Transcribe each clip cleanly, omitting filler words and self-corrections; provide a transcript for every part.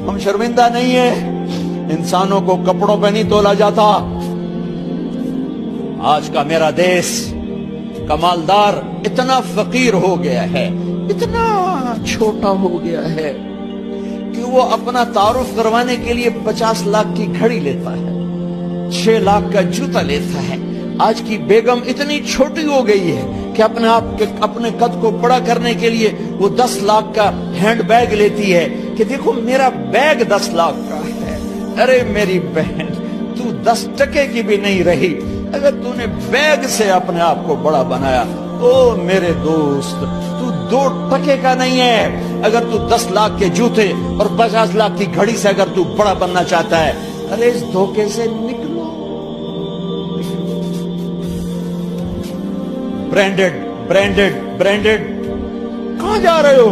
ہم شرمندہ نہیں ہیں، انسانوں کو کپڑوں پہ نہیں تولا جاتا۔ آج کا میرا دیس کا مالدار اتنا فقیر ہو گیا ہے، اتنا چھوٹا ہو گیا ہے کہ وہ اپنا تعارف کروانے کے لیے 50 لاکھ کی گھڑی لیتا ہے، 6 لاکھ کا جوتا لیتا ہے۔ آج کی بیگم اتنی چھوٹی ہو گئی ہے کہ اپنے قد کو بڑا کرنے کے لیے وہ 10 لاکھ کا ہینڈ بیگ لیتی ہے کہ دیکھو میرا بیگ 10 لاکھ کا ہے۔ ارے میری بہن، تو 10 ٹکے کی بھی نہیں رہی، اگر تو نے بیگ سے اپنے آپ کو بڑا بنایا تو میرے دوست تو 2 ٹکے کا نہیں ہے۔ اگر تو 10 لاکھ کے جوتے اور 50 لاکھ کی گھڑی سے اگر تو بڑا بننا چاہتا ہے، ارے اس دھوکے سے نکلو۔ برینڈڈ برینڈڈ برینڈڈ، کہاں جا رہے ہو؟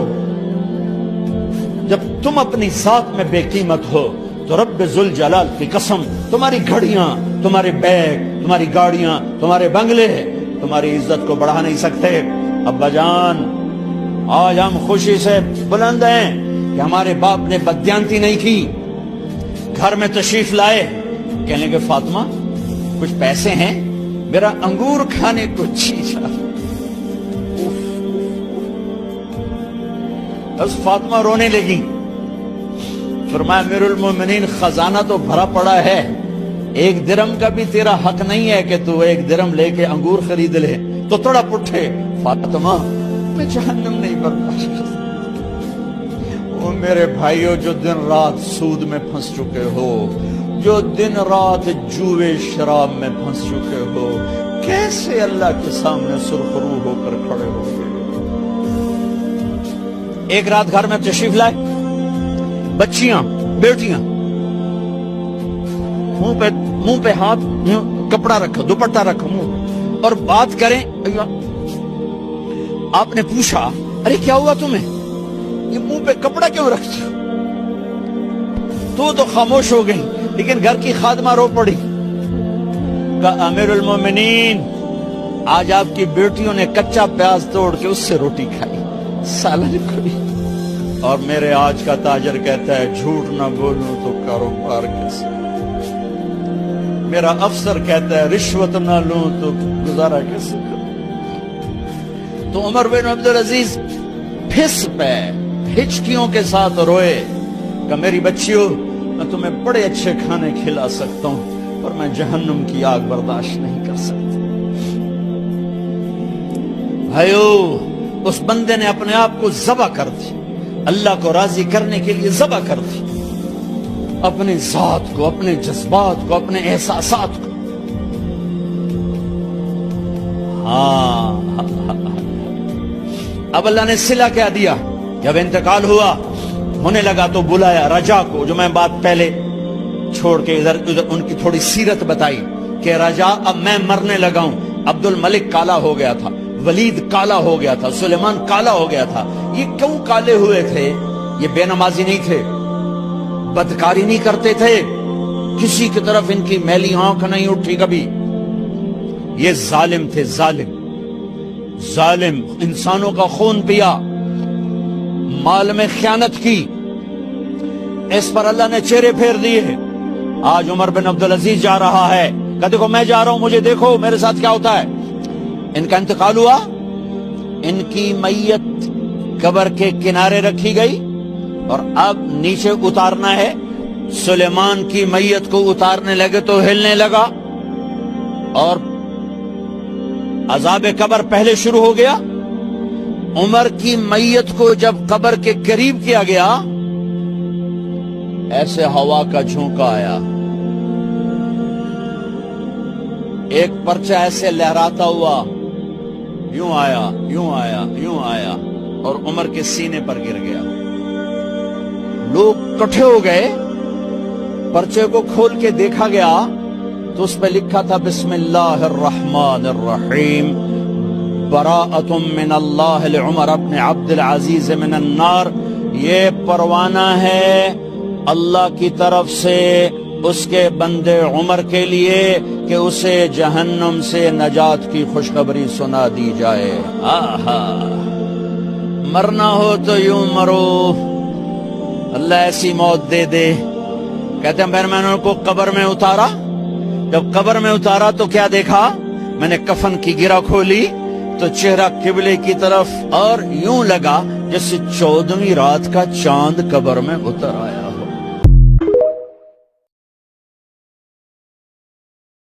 جب تم اپنی ذات میں بے قیمت ہو تو رب ذوالجلال کی قسم، تمہاری گھڑیاں، تمہارے بیگ، تمہاری گاڑیاں، تمہارے بنگلے تمہاری عزت کو بڑھا نہیں سکتے۔ ابا جان، آج ہم خوشی سے بلند ہیں کہ ہمارے باپ نے بددیانتی نہیں کی، گھر میں تشریف لائے، کہنے کہ فاطمہ کچھ پیسے ہیں، میرا انگور کھانے کو جی چاہتا۔ بس فاطمہ رونے لگی، فرمایا امیر المومنین خزانہ تو بھرا پڑا ہے، 1 درم کا بھی تیرا حق نہیں ہے کہ تو 1 درم لے کے انگور خرید لے۔ تو تڑپ اٹھے، فاطمہ میں جہنم نہیں برداشت کر سکتا۔ وہ میرے بھائیوں جو دن رات سود میں پھنس چکے ہو، جو دن رات جوئے شراب میں پھنس چکے ہو، کیسے اللہ کے سامنے سرخرو ہو کر کھڑے ہو گئے؟ ایک رات گھر میں تشریف لائے، بچیاں، بیٹیاں، منہ پہ ہاتھ، کپڑا رکھو، دوپٹہ رکھو منہ، اور بات کریں۔ آپ نے پوچھا ارے کیا ہوا تمہیں، یہ منہ پہ کپڑا کیوں رکھتی ہو؟ تو خاموش ہو گئی، لیکن گھر کی خادمہ رو پڑی، کہا امیر المومنین آج آپ کی بیٹیوں نے کچا پیاز توڑ کے اس سے روٹی کھائی، سالن کھائی، اور میرے آج کا تاجر کہتا ہے جھوٹ نہ بولوں تو کاروبار کیسے، میرا افسر کہتا ہے رشوت نہ لوں تو گزارا کیسے کروں۔ تو عمر بن عبدالعزیز پھس پہ ہچکیوں کے ساتھ روئے کہ میری بچیوں، میں تمہیں بڑے اچھے کھانے کھلا سکتا ہوں اور میں جہنم کی آگ برداشت نہیں کر سکتا۔ بھائیو، اس بندے نے اپنے آپ کو ذبح کر دی، اللہ کو راضی کرنے کے لیے ذبح کر دی، اپنی ذات کو، اپنے جذبات کو، اپنے احساسات کو۔ اب اللہ نے صلہ کیا دیا، جب انتقال ہوا ہونے لگا تو بلایا رجا کو، جو میں بات پہلے چھوڑ کے ادھر ان کی تھوڑی سیرت بتائی کہ رجا اب میں مرنے لگا ہوں۔ عبد الملک کالا ہو گیا تھا، ولید کالا ہو گیا تھا، سلیمان کالا ہو گیا تھا۔ یہ کیوں کالے ہوئے تھے؟ یہ بے نمازی نہیں تھے، بدکاری نہیں کرتے تھے، کسی کی طرف ان کی میلی آنکھ نہیں اٹھی کبھی۔ یہ ظالم تھے، ظالم ظالم، انسانوں کا خون پیا، مال میں خیانت کی، اس پر اللہ نے چہرے پھیر دیے۔ آج عمر بن عبدالعزیز جا رہا ہے کہ دیکھو میں جا رہا ہوں، مجھے دیکھو میرے ساتھ کیا ہوتا ہے۔ ان کا انتقال ہوا، ان کی میت قبر کے کنارے رکھی گئی اور اب نیچے اتارنا ہے۔ سلیمان کی میت کو اتارنے لگے تو ہلنے لگا اور عذاب قبر پہلے شروع ہو گیا۔ عمر کی میت کو جب قبر کے قریب کیا گیا، ایسے ہوا کا جھونکا آیا، ایک پرچہ ایسے لہراتا ہوا، یوں آیا، یوں آیا، یوں آیا، اور عمر کے سینے پر گر گیا۔ لوگ اکٹھے ہو گئے، پرچے کو کھول کے دیکھا گیا تو اس پہ لکھا تھا بسم اللہ الرحمن الرحیم، براءۃ من اللہ لعمر بن عبد العزیز من النار۔ یہ پروانہ ہے اللہ کی طرف سے اس کے بندے عمر کے لیے کہ اسے جہنم سے نجات کی خوشخبری سنا دی جائے۔ آہا، مرنا ہو تو یوں مرو، اللہ ایسی موت دے دے. کہتے ہیں پھر میں نے ان کو قبر میں اتارا. جب قبر میں اتارا تو کیا دیکھا؟ میں نے کفن کی گرہ کھولی تو چہرہ قبلے کی طرف، اور یوں لگا جیسے 14ویں رات کا چاند قبر میں اتر آیا.